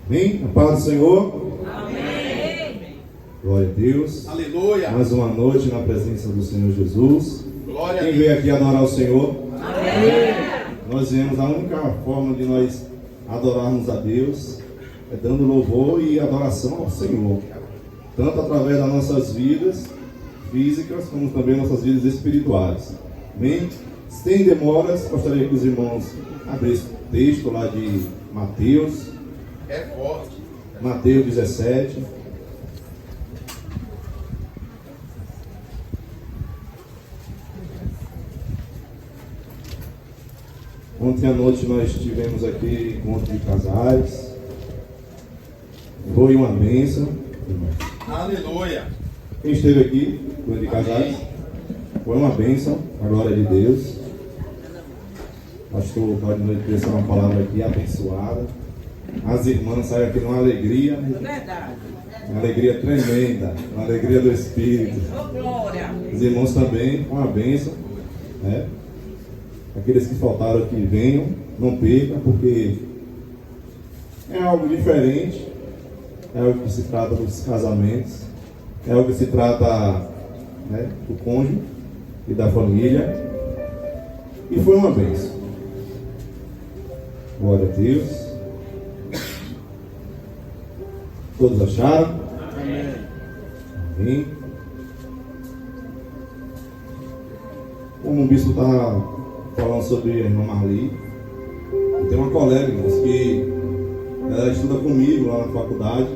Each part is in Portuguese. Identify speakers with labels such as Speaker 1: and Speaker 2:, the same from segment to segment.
Speaker 1: Amém? A paz do Senhor.
Speaker 2: Amém.
Speaker 1: Glória a Deus.
Speaker 3: Aleluia.
Speaker 1: Mais uma noite na presença do Senhor Jesus.
Speaker 3: Glória a
Speaker 1: Quem
Speaker 3: Deus.
Speaker 1: veio aqui adorar o Senhor?
Speaker 2: Amém.
Speaker 1: Nós viemos, a única forma de nós adorarmos a Deus é dando louvor e adoração ao Senhor. Tanto através das nossas vidas físicas, como também nossas vidas espirituais. Amém? Sem demoras, gostaria que os irmãos abrissem o texto lá de Mateus.
Speaker 3: É forte.
Speaker 1: Mateus 17. Ontem à noite nós tivemos aqui encontro de casais. Foi uma bênção.
Speaker 3: Aleluia.
Speaker 1: Quem esteve aqui, encontro de casais, foi uma bênção, a glória de Deus. Pastor Claudinei trouxe uma palavra aqui abençoada. As irmãs saem aqui numa alegria.
Speaker 2: Verdade.
Speaker 1: Uma alegria tremenda, uma alegria do Espírito.
Speaker 2: Oh, glória.
Speaker 1: Os irmãos também, uma bênção, né? Aqueles que faltaram aqui, venham, não percam, porque é algo diferente, é algo que se trata dos casamentos, é algo que se trata, né, do cônjuge e da família, e foi uma bênção. Glória a Deus. Todos acharam?
Speaker 3: Amém.
Speaker 1: Amém. Como o bispo está falando sobre a irmã Marli, eu tenho uma colega, irmãos, que ela estuda comigo lá na faculdade,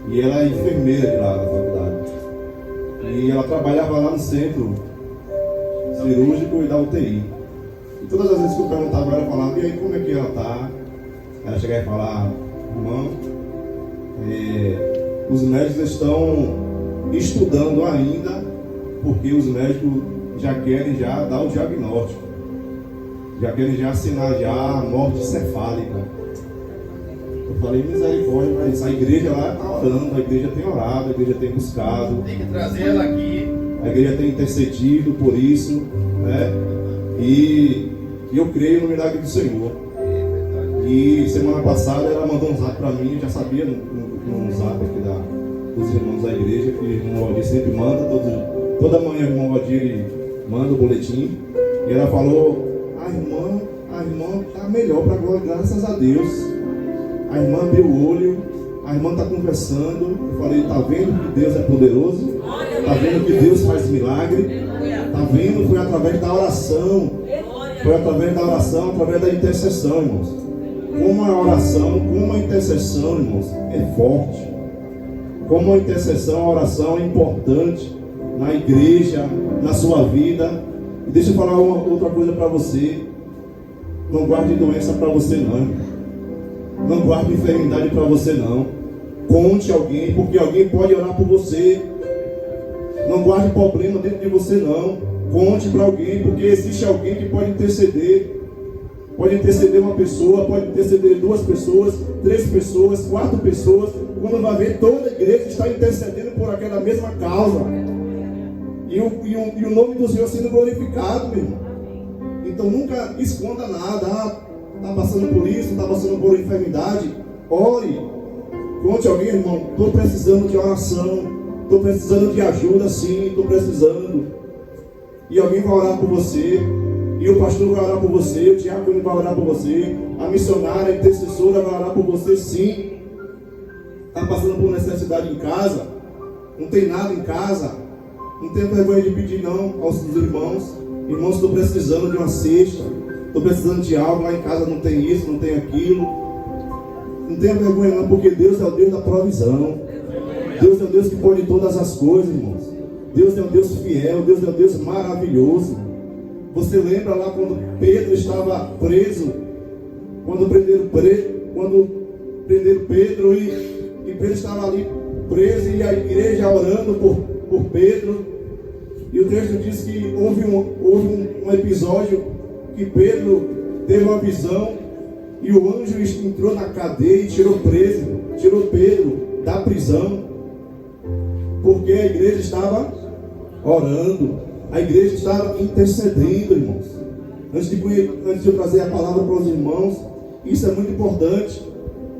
Speaker 1: e ela é enfermeira de lá na faculdade. E ela trabalhava lá no centro cirúrgico e da UTI. E todas as vezes que eu perguntava para ela, eu falava, e aí, como é que ela está? Ela chegava e falava, irmão, os médicos estão estudando ainda, porque os médicos já querem dar o diagnóstico, já querem assinar a morte cefálica. Eu falei, misericórdia, mas a igreja lá está orando, a igreja tem orado, a igreja tem buscado,
Speaker 3: Tem que trazer ela aqui.
Speaker 1: a igreja tem intercedido por isso, né? E eu creio no milagre do Senhor. E semana passada ela mandou um zap para mim, eu já sabia no zap aqui dos irmãos da igreja, que o irmão Valdir sempre manda, toda manhã o irmão Valdir manda o boletim, e ela falou, a irmã está melhor, para glória, graças a Deus. A irmã abriu o olho, a irmã está conversando, eu falei, está vendo que Deus é poderoso? Está vendo que Deus faz milagre? Está vendo? Foi através da oração, através da intercessão, irmãos. Como a oração, como a intercessão, irmãos, é forte. Como a intercessão, a oração é importante na igreja, na sua vida. E deixa eu falar outra coisa para você. Não guarde doença para você não, irmão. Não guarde enfermidade para você não. Conte alguém, porque alguém pode orar por você. Não guarde problema dentro de você não. Conte para alguém, porque existe alguém que pode interceder. Pode interceder uma pessoa, pode interceder 2 pessoas, 3 pessoas, 4 pessoas. Quando vai ver, toda a igreja está intercedendo por aquela mesma causa. E o nome do Senhor sendo glorificado, meu irmão. Então nunca esconda nada. Está passando por isso, está passando por enfermidade. Ore. Conte alguém, irmão. Estou precisando de oração. Estou precisando de ajuda, sim. Estou precisando. E alguém vai orar por você. E o pastor vai orar por você, o diácono vai orar por você, a missionária, a intercessora vai orar por você, sim. Está passando por necessidade em casa, não tem nada em casa, não tenha vergonha de pedir não aos irmãos. Irmãos, estou precisando de uma cesta, estou precisando de algo, lá em casa não tem isso, não tem aquilo. Não tenha vergonha não, porque Deus é o Deus da provisão. Deus é o Deus que pode todas as coisas, irmãos. Deus é um Deus fiel, Deus é um Deus maravilhoso. Você lembra lá quando Pedro estava preso? Quando prenderam Pedro e Pedro estava ali preso e a igreja orando por Pedro. E o texto diz que houve um episódio que Pedro teve uma visão e o anjo entrou na cadeia e tirou Pedro da prisão. Porque a igreja estava orando. A igreja estava intercedendo, irmãos. Antes de eu trazer a palavra para os irmãos, isso é muito importante.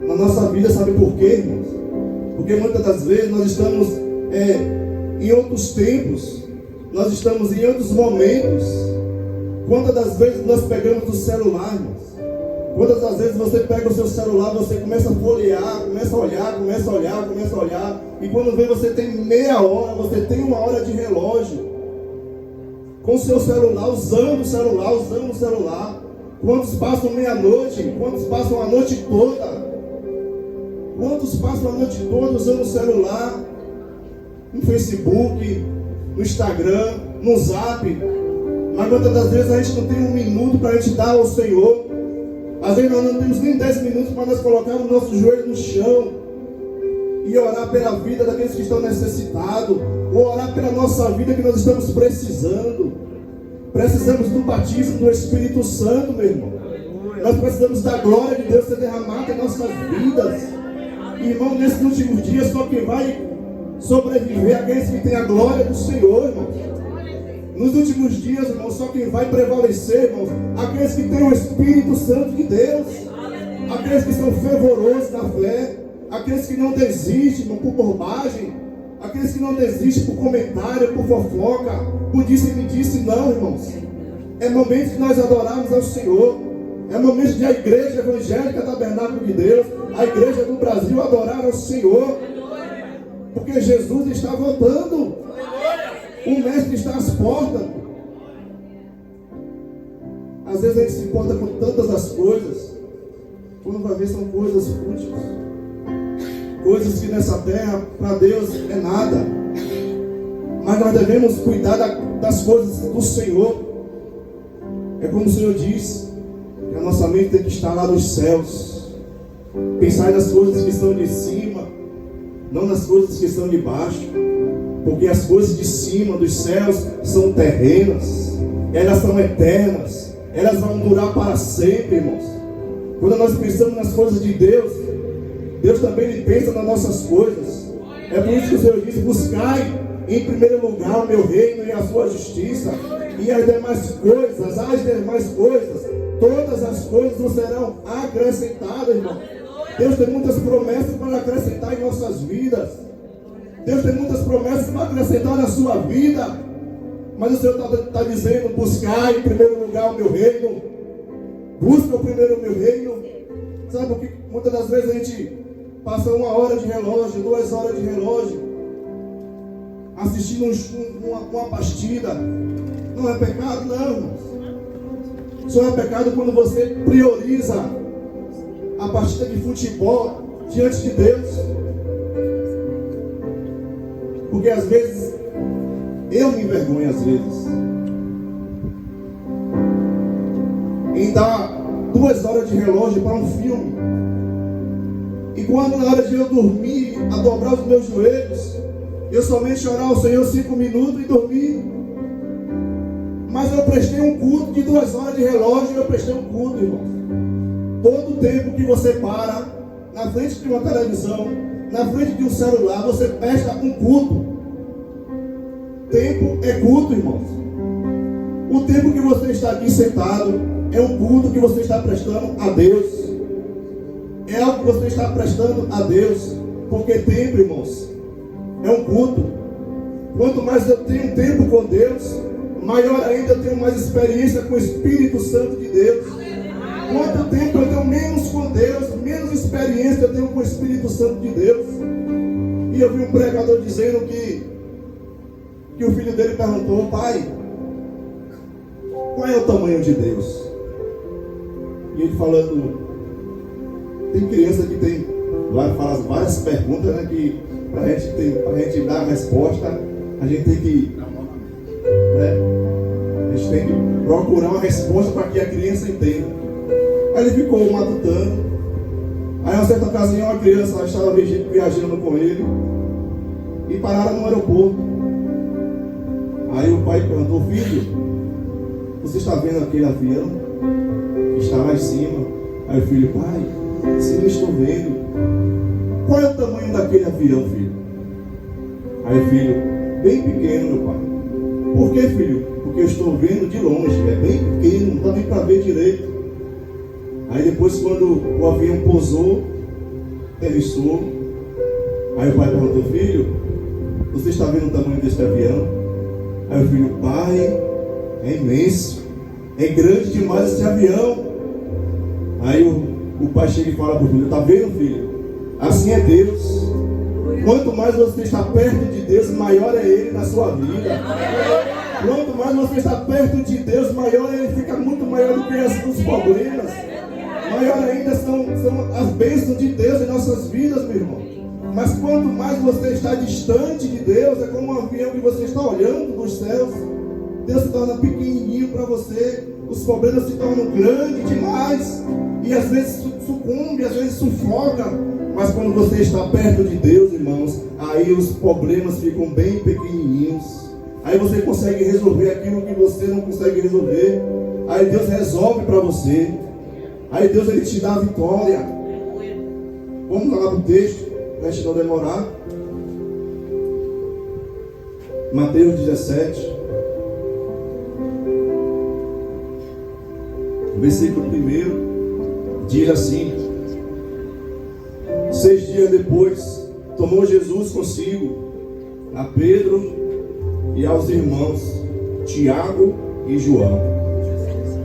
Speaker 1: na nossa vida, sabe por quê, irmãos? Porque muitas das vezes nós estamos em outros tempos, nós estamos em outros momentos. Quantas das vezes nós pegamos o celular, irmãos? Quantas das vezes você pega o seu celular, você começa a folhear, começa a olhar, e quando vê você tem meia hora, você tem uma hora de relógio, com o seu celular, usando o celular. Quantos passam meia-noite? Quantos passam a noite toda? Quantos passam a noite toda usando o celular? No Facebook, no Instagram, no Zap. Mas muitas das vezes a gente não tem um minuto para a gente dar ao Senhor. Às vezes nós não temos nem 10 minutos para nós colocarmos o nosso joelho no chão e orar pela vida daqueles que estão necessitados, ou orar pela nossa vida que nós estamos precisando. Precisamos do batismo do Espírito Santo, meu irmão. Nós precisamos da glória de Deus ser derramada em nossas vidas. Irmão, nesses últimos dias, só quem vai sobreviver aqueles que têm a glória do Senhor, irmão. Nos últimos dias, irmão, só quem vai prevalecer, irmão, aqueles que têm o Espírito Santo de Deus, aqueles que são fervorosos na fé, aqueles que não desistem, irmão, por bobagem, aqueles que não desistem por comentário, por fofoca, por disse-me-disse, não, irmãos. É momento de nós adorarmos ao Senhor. É momento de a igreja evangélica Tabernáculo de Deus, a igreja do Brasil, adorar ao Senhor. Porque Jesus está voltando. O mestre está às portas. Às vezes a gente se importa com tantas das coisas, quando vai ver são coisas fúteis, coisas que nessa terra para Deus é nada. Mas nós devemos cuidar das coisas do Senhor. É como o Senhor diz, que a nossa mente tem que estar lá nos céus. Pensar nas coisas que estão de cima, não nas coisas que estão de baixo. Porque as coisas de cima dos céus são terrenas, elas são eternas, elas vão durar para sempre, irmãos. Quando nós pensamos nas coisas de Deus, Deus também pensa nas nossas coisas. É por isso que o Senhor diz: buscai em primeiro lugar o meu reino e a sua justiça, e as demais coisas, todas as coisas nos serão acrescentadas, irmão. Deus tem muitas promessas para acrescentar em nossas vidas. Deus tem muitas promessas para acrescentar na sua vida. Mas o Senhor está dizendo: buscar em primeiro lugar o meu reino. Busca primeiro o meu reino. Sabe por que muitas das vezes a gente passa 1 hora de relógio, 2 horas de relógio, assistindo uma partida? Não é pecado, não, irmãos. Só é pecado quando você prioriza a partida de futebol diante de Deus. Porque às vezes eu me envergonho, às vezes, em dar 2 horas de relógio para um filme, e quando na hora de eu dormir, a dobrar os meus joelhos, eu somente orar ao Senhor 5 minutos e dormir. Mas eu prestei um culto de 2 horas de relógio, eu prestei um culto, irmãos. Todo o tempo que você para na frente de uma televisão, na frente de um celular, você presta um culto. Tempo é culto, irmãos. O tempo que você está aqui sentado é um culto que você está prestando a Deus. É algo que você está prestando a Deus. Porque tempo, irmãos, é um culto. Quanto mais eu tenho tempo com Deus, maior ainda eu tenho mais experiência com o Espírito Santo de Deus. Quanto tempo eu tenho menos com Deus, menos experiência eu tenho com o Espírito Santo de Deus. E eu vi um pregador dizendo que o filho dele perguntou: pai, qual é o tamanho de Deus? E ele falando, tem criança que tem várias perguntas, né, que pra gente dar a resposta, a gente tem que, né, a gente tem que procurar uma resposta para que a criança entenda. Aí ele ficou matutando. Aí uma certa ocasião a criança estava viajando com ele e pararam no aeroporto. Aí o pai perguntou: filho, você está vendo aquele avião que está lá em cima? Aí o filho: pai, sim, eu estou vendo. Qual é o tamanho daquele avião, filho? Aí o filho: bem pequeno, meu pai. Por que, filho? Porque eu estou vendo de longe, é bem pequeno, não dá nem para ver direito. Aí depois, quando o avião pousou, teve soro. Aí o pai perguntou: filho, você está vendo o tamanho deste avião? Aí o filho: pai, é imenso, é grande demais esse avião. Aí o pai chega e fala para o filho: está vendo, filho? Assim é Deus. Quanto mais você está perto de Deus, maior é Ele na sua vida. Quanto mais você está perto de Deus, maior Ele fica, muito maior do que os problemas. Maior ainda são as bênçãos de Deus em nossas vidas, meu irmão. Mas quanto mais você está distante de Deus, é como um avião que você está olhando dos céus. Deus se torna pequenininho para você, os problemas se tornam grandes demais, e às vezes sucumbe, às vezes sufoca. Mas quando você está perto de Deus, irmãos, aí os problemas ficam bem pequenininhos. Aí você consegue resolver aquilo que você não consegue resolver. Aí Deus resolve para você. Aí Deus, Ele te dá a vitória. Vamos lá para o texto, para a gente não demorar. Mateus 17, versículo 1, diz assim: 6 dias depois, tomou Jesus consigo a Pedro e aos irmãos Tiago e João,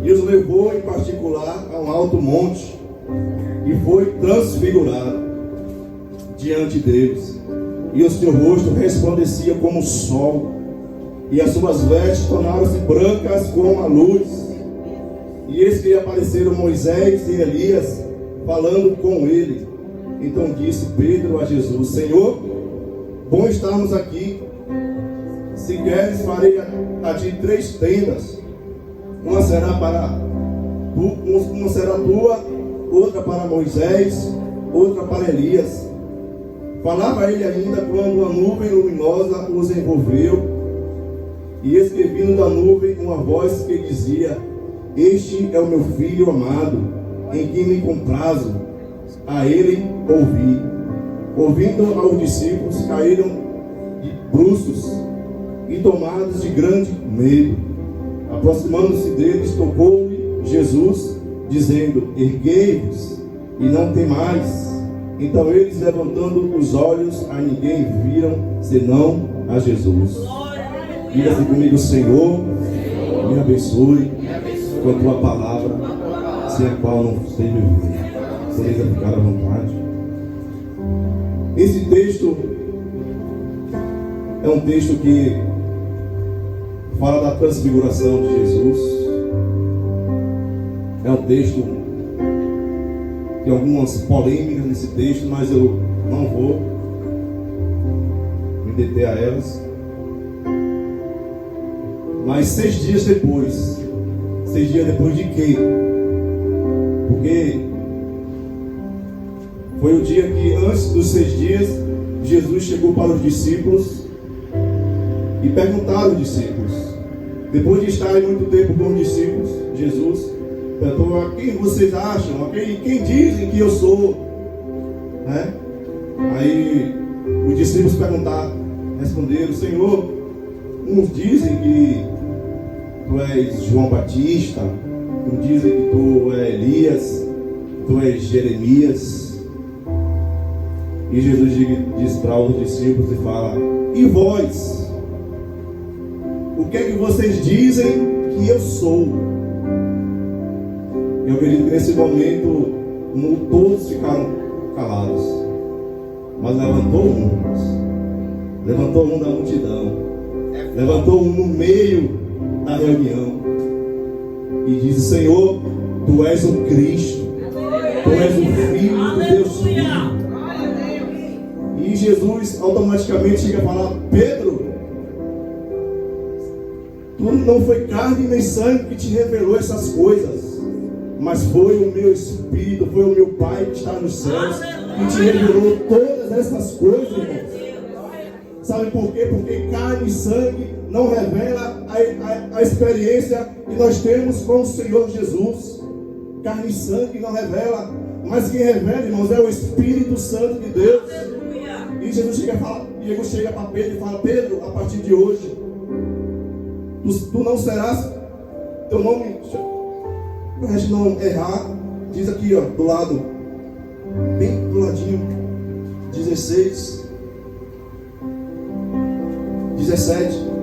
Speaker 1: e os levou em particular a um alto monte, e foi transfigurado diante deles, e o seu rosto resplandecia como o sol, e as suas vestes tornaram-se brancas como a luz. E eis que lhe apareceram Moisés e Elias, falando com ele. Então disse Pedro a Jesus: Senhor, bom estarmos aqui. Se queres, farei a ti 3 tendas. Uma será tua, outra para Moisés, outra para Elias. Falava ele ainda quando uma nuvem luminosa os envolveu, e eis que vindo da nuvem uma voz que dizia: Este é o meu filho amado, em quem me comprazo. A ele ouvi. Ouvindo aos discípulos, caíram de bruços e tomados de grande medo. Aproximando-se deles, tocou-lhe Jesus, dizendo: Erguei-vos e não temais. Então eles, levantando os olhos, a ninguém viram, senão a Jesus. Diga-se comigo: Senhor, me abençoe com a tua palavra, sem a qual não sei viver. Poderia ficar à vontade. Esse texto é um texto que fala da transfiguração de Jesus. É um texto, tem algumas polêmicas nesse texto, mas eu não vou me deter a elas. Mas 6 dias depois, 6 dias depois de quê? Porque foi o dia que, antes dos 6 dias, Jesus chegou para os discípulos e perguntaram aos discípulos, depois de estarem muito tempo com os discípulos, Jesus perguntou: a quem vocês acham? A quem dizem que eu sou? Né? Aí os discípulos responderam: Senhor, uns dizem que tu és João Batista, uns dizem que tu és Elias, tu és Jeremias. E Jesus diz para os discípulos e fala: e vós? O que é que vocês dizem que eu sou? Eu acredito que nesse momento todos ficaram calados. Mas levantou um da multidão, levantou um no meio da reunião e disse: Senhor, tu és o Cristo, tu és o Filho do Deus vivo. E Jesus automaticamente chega a falar: Pedro, tu não foi carne nem sangue que te revelou essas coisas, mas foi o meu Espírito, foi o meu Pai que está nos céus que te revelou todas essas coisas, irmãos. Sabe por quê? Porque carne e sangue não revela a experiência que nós temos com o Senhor Jesus. Carne e sangue não revela, mas quem revela, irmãos, é o Espírito Santo de Deus. E Jesus chega para Pedro e fala: Pedro, a partir de hoje, tu não serás, teu nome, para a gente não errar, diz aqui, ó, do lado, bem do ladinho, 16,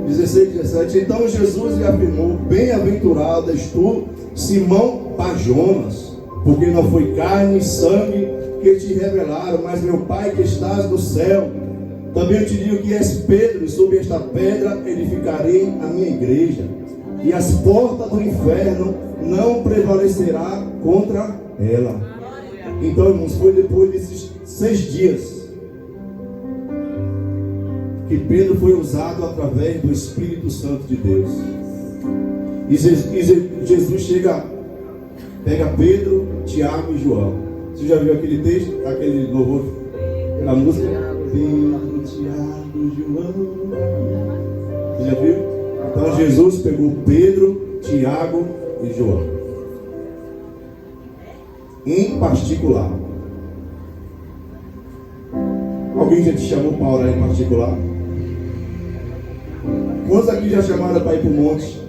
Speaker 1: 17. Então Jesus lhe afirmou: bem-aventurado és tu, Simão Bar-Jonas, porque não foi carne e sangue que te revelaram, mas meu Pai que estás no céu. Também eu te digo que és Pedro, e sobre esta pedra edificarei a minha igreja, e as portas do inferno não prevalecerá contra ela. Então, irmãos, foi depois desses 6 dias que Pedro foi usado através do Espírito Santo de Deus. E Jesus chega, pega Pedro, Tiago e João. Você já viu aquele texto, aquele louvor, aquela música? Pedro, Tiago e João. Você já viu? Então Jesus pegou Pedro, Tiago e João, em particular. Alguém já te chamou para orar em particular? Quantos aqui já chamaram para ir para o monte?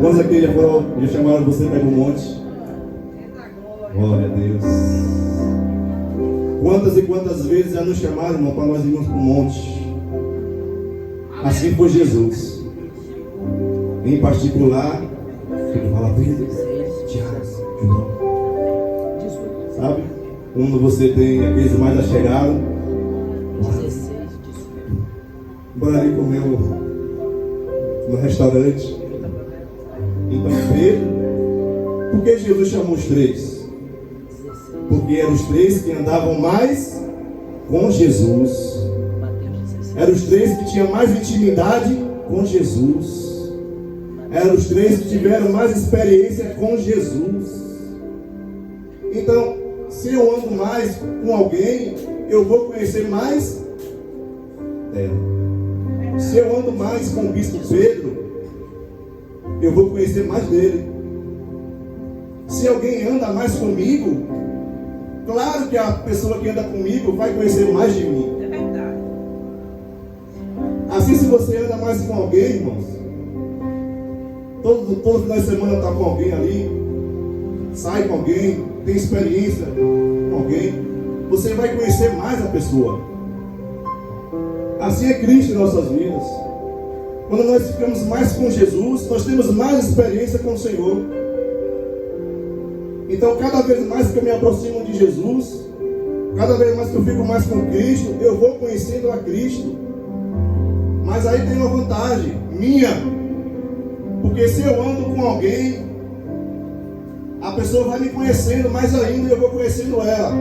Speaker 1: Quantos aqui já chamaram você para ir para o monte? Glória a Deus. Quantas e quantas vezes já nos chamaram, irmão, para nós irmos para o monte? Assim foi Jesus. Em particular, ele fala: Pedro, Tiago, João. Sabe? Quando você tem aqueles mais achegados, bora ali comer no restaurante. Então Pedro, por que Jesus chamou os 3? Porque eram os 3 que andavam mais com Jesus. Eram os 3 que tinham mais intimidade com Jesus. Eram os 3 que tiveram mais experiência com Jesus. Então, se eu ando mais com alguém, eu vou conhecer mais dela. Se eu ando mais com o bispo Pedro, eu vou conhecer mais dele. Se alguém anda mais comigo, claro que a pessoa que anda comigo vai conhecer mais de mim.
Speaker 2: É verdade.
Speaker 1: Assim, se você anda mais com alguém, irmãos, todo final de semana está com alguém ali, sai com alguém, tem experiência com alguém, você vai conhecer mais a pessoa. Assim é Cristo em nossas vidas. Quando nós ficamos mais com Jesus, nós temos mais experiência com o Senhor. Então, cada vez mais que eu me aproximo de Jesus, cada vez mais que eu fico mais com Cristo, eu vou conhecendo a Cristo. Mas aí tem uma vantagem minha, porque se eu ando com alguém, a pessoa vai me conhecendo mais ainda e eu vou conhecendo ela.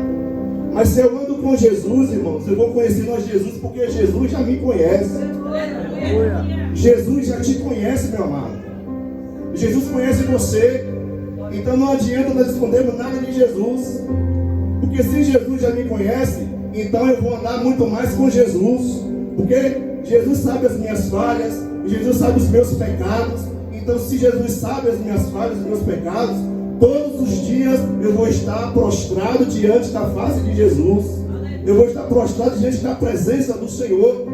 Speaker 1: Mas se eu ando com Jesus, irmãos, eu vou conhecendo a Jesus, porque Jesus já me conhece. Jesus já te conhece, meu amado. Jesus conhece você. Então não adianta nós escondermos nada de Jesus, porque se Jesus já me conhece, então eu vou andar muito mais com Jesus, porque Jesus sabe as minhas falhas, Jesus sabe os meus pecados. Então, se Jesus sabe as minhas falhas, os meus pecados, todos os dias eu vou estar prostrado diante da face de Jesus. Eu vou estar prostrado diante da presença do Senhor.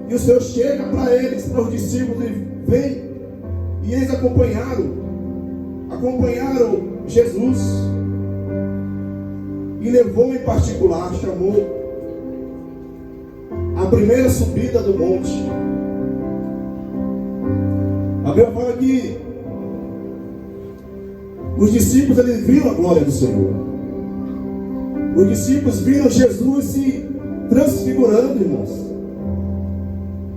Speaker 1: E o Senhor chega para eles, para os discípulos, e vem. E eles acompanharam Jesus. E levou em particular, chamou a primeira subida do monte. A Bíblia fala que os discípulos, eles viram a glória do Senhor. Os discípulos viram Jesus se transfigurando, irmãos.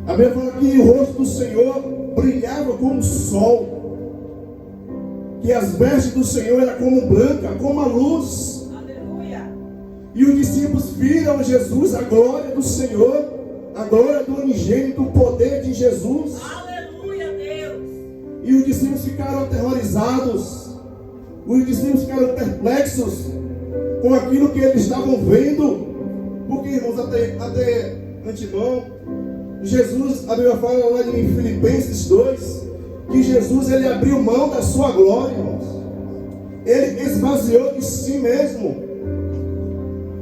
Speaker 1: A Bíblia fala que o rosto do Senhor brilhava como o sol, que as vestes do Senhor eram como branca, como a luz.
Speaker 2: Aleluia.
Speaker 1: E os discípulos viram Jesus, a glória do Senhor, a glória do unigênito, o poder de Jesus.
Speaker 2: Aleluia, Deus.
Speaker 1: E os discípulos ficaram aterrorizados. Os discípulos ficaram perplexos com aquilo que eles estavam vendo. Porque, irmãos, até antemão, Jesus, a Bíblia fala lá em Filipenses 2, que Jesus, ele abriu mão da sua glória, irmãos. Ele esvaziou de si mesmo.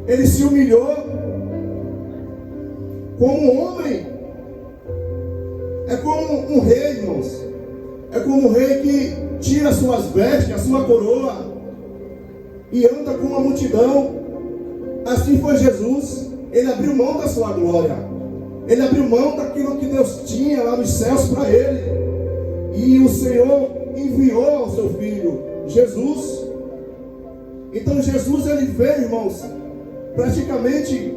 Speaker 1: Ele se humilhou como um homem. É como um rei, irmãos. É como um rei que tira suas vestes, a sua coroa, e anda com a multidão. Assim foi Jesus. Ele abriu mão da sua glória. Ele abriu mão daquilo que Deus tinha lá nos céus para ele. E o Senhor enviou ao seu Filho, Jesus. Então Jesus, ele veio, irmãos, praticamente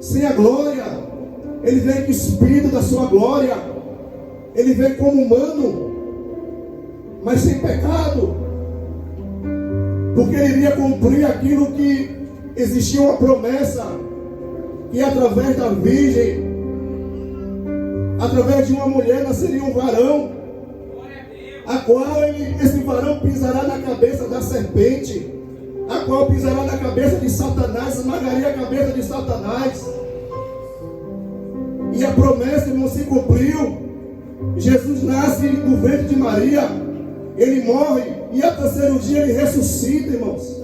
Speaker 1: sem a glória. Ele veio despido da sua glória. Ele veio como humano, mas sem pecado. Porque ele iria cumprir aquilo que existia uma promessa, que através da virgem, através de uma mulher, nasceria um varão, a qual esse varão pisará na cabeça da serpente, a qual pisará na cabeça de Satanás, esmagaria a cabeça de Satanás. E a promessa, irmão, se cumpriu. Jesus nasce do ventre de Maria, ele morre, e ao terceiro dia ele ressuscita, irmãos.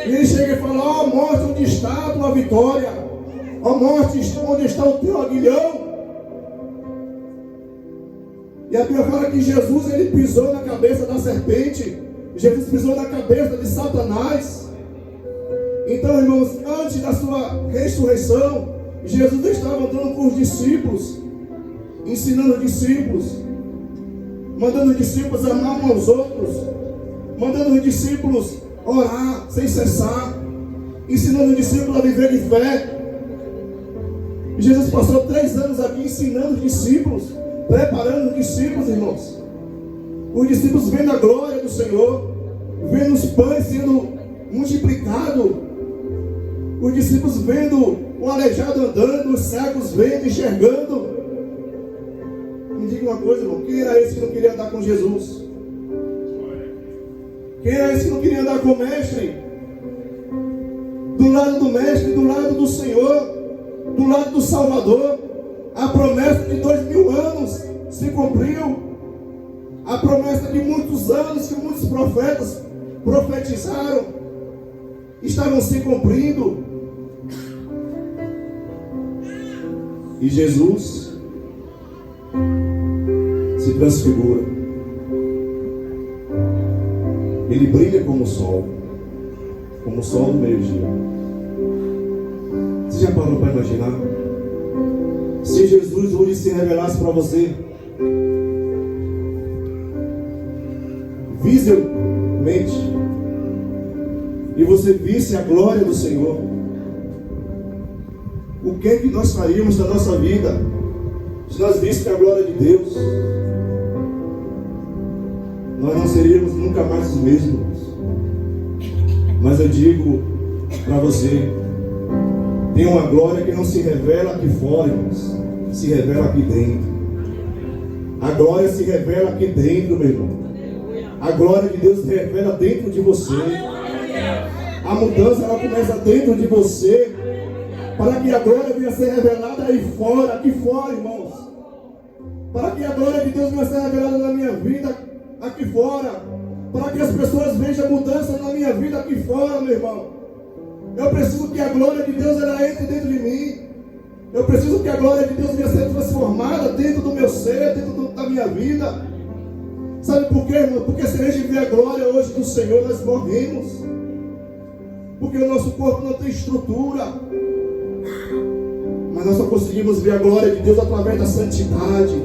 Speaker 1: E ele chega e fala: ó morte, onde está a tua vitória? Ó morte, onde está o teu aguilhão? E a Bíblia fala que Jesus, ele pisou na cabeça da serpente. Jesus pisou na cabeça de Satanás. Então, irmãos, antes da sua ressurreição, Jesus estava andando com os discípulos, ensinando os discípulos, mandando os discípulos amar uns aos outros, mandando os discípulos orar sem cessar, ensinando os discípulos a viver de fé. Jesus passou 3 anos aqui ensinando os discípulos, preparando os discípulos, irmãos. Os discípulos vendo a glória do Senhor, vendo os pães sendo multiplicados, os discípulos vendo o aleijado andando, os cegos vendo, enxergando. Me diga uma coisa, irmão: quem era esse que não queria andar com Jesus? Quem era esse que não queria andar com o Mestre? Do lado do Mestre, do lado do Senhor, do lado do Salvador. A promessa de 2000 anos se cumpriu. A promessa de muitos anos que muitos profetas profetizaram estavam se cumprindo. E Jesus se transfigura. Ele brilha como o sol do meio-dia. Você já parou para imaginar? Se Jesus hoje se revelasse para você, visivelmente, e você visse a glória do Senhor, o que é que nós faríamos da nossa vida se nós víssemos a glória de Deus? Nós não seríamos nunca mais os mesmos. Mas eu digo para você, tem uma glória que não se revela aqui fora, irmãos, se revela aqui dentro. A glória se revela aqui dentro, meu irmão. A glória de Deus se revela dentro de você. A mudança, ela começa dentro de você, para que a glória venha a ser revelada aí fora, aqui fora, irmãos. Para que a glória de Deus venha a ser revelada na minha vida, aqui fora. Para que as pessoas vejam a mudança na minha vida aqui fora, meu irmão. Eu preciso que a glória de Deus, ela entre dentro de mim. Eu preciso que a glória de Deus venha a ser transformada dentro do meu ser, dentro da minha vida. Sabe por quê, irmão? Porque se a gente vê a glória hoje do Senhor, nós morremos. Porque o nosso corpo não tem estrutura. Mas nós só conseguimos ver a glória de Deus através da santidade.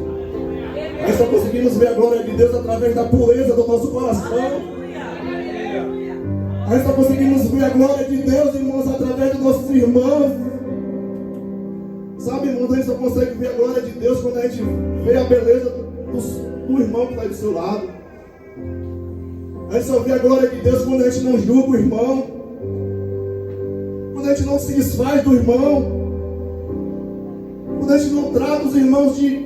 Speaker 1: Nós só conseguimos ver a glória de Deus através da pureza do nosso coração. Nós só conseguimos ver a glória de Deus, irmãos, através dos nossos irmãos. Sabe, irmãos, a gente só consegue ver a glória de Deus quando a gente vê a beleza do irmão que está do seu lado. A gente só vê a glória de Deus quando a gente não julga o irmão, quando a gente não se desfaz do irmão, quando a gente não trata os irmãos de